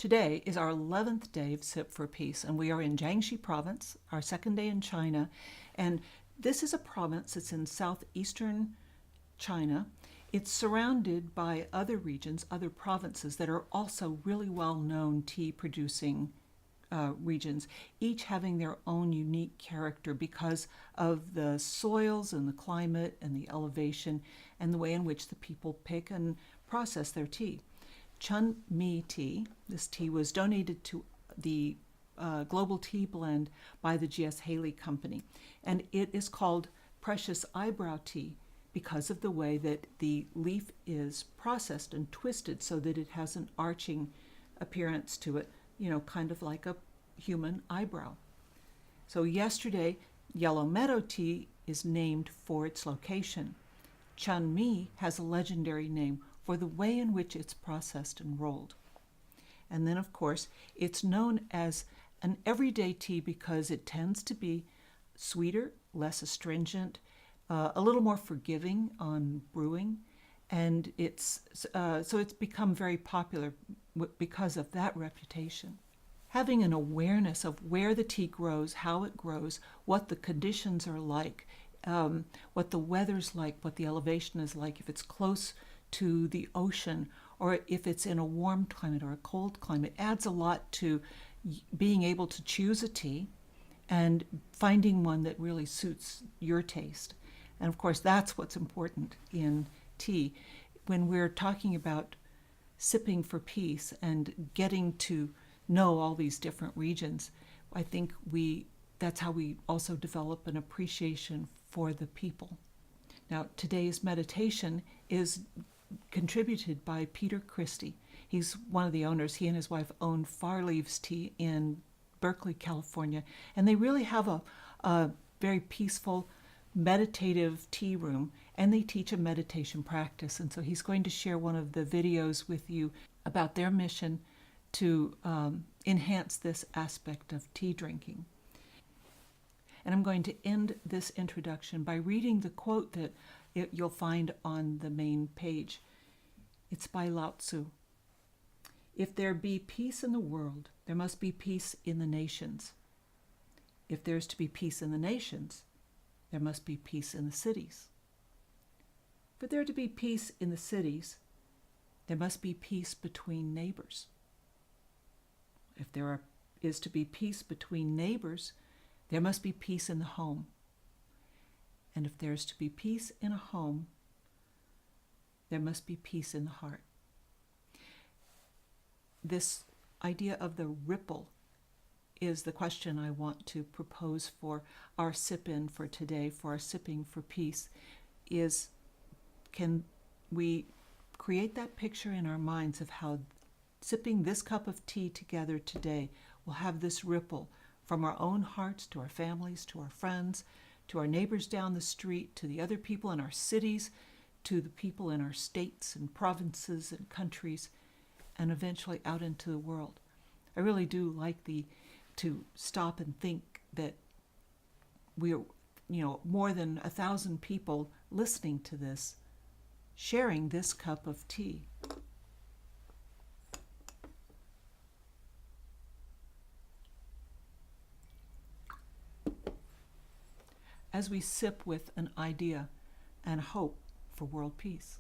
Today is our 11th day of Sip for Peace, and we are in Jiangxi province, our second day in China. And this is a province that's in southeastern China. It's surrounded by other regions, other provinces that are also really well-known tea-producing regions, each having their own unique character because of the soils and the climate and the elevation and the way in which the people pick and process their tea. Chun Mi tea, this tea was donated to the Global Tea Blend by the G.S. Haley Company, and it is called Precious Eyebrow Tea because of the way that the leaf is processed and twisted so that it has an arching appearance to it, kind of like a human eyebrow. So yesterday, Yellow Meadow tea is named for its location. Chun Mi has a legendary name for the way in which it's processed and rolled. And then, of course, it's known as an everyday tea because it tends to be sweeter, less astringent, a little more forgiving on brewing, and so it's become very popular because of that reputation. Having an awareness of where the tea grows, how it grows, what the conditions are like, what the weather's like, what the elevation is like, if it's close to the ocean or if it's in a warm climate or a cold climate, adds a lot to being able to choose a tea and finding one that really suits your taste. And of course, that's what's important in tea. When we're talking about sipping for peace and getting to know all these different regions, I think that's how we also develop an appreciation for the people. Now, today's meditation is contributed by Christy. He's one of the owners. He and his wife own Far Leaves Tea in Berkeley, California, and they really have a very peaceful, meditative tea room, and they teach a meditation practice. And so he's going to share one of the videos with you about their mission to enhance this aspect of tea drinking. And I'm going to end this introduction by reading the quote that you'll find on the main page. It's by Lao Tzu. If there be peace in the world, there must be peace in the nations. If there's to be peace in the nations, there must be peace in the cities. For there to be peace in the cities, there must be peace between neighbors. If there is to be peace between neighbors, there must be peace in the home. And if there is to be peace in a home, there must be peace in the heart. This idea of the ripple is the question I want to propose for our sip-in for today, for our sipping for peace, is can we create that picture in our minds of how sipping this cup of tea together today will have this ripple from our own hearts to our families, to our friends, to our neighbors down the street, to the other people in our cities, to the people in our states and provinces and countries, and eventually out into the world. I really do like to stop and think that we're, more than 1,000 people listening to this, sharing this cup of tea. As we sip with an idea and hope for world peace.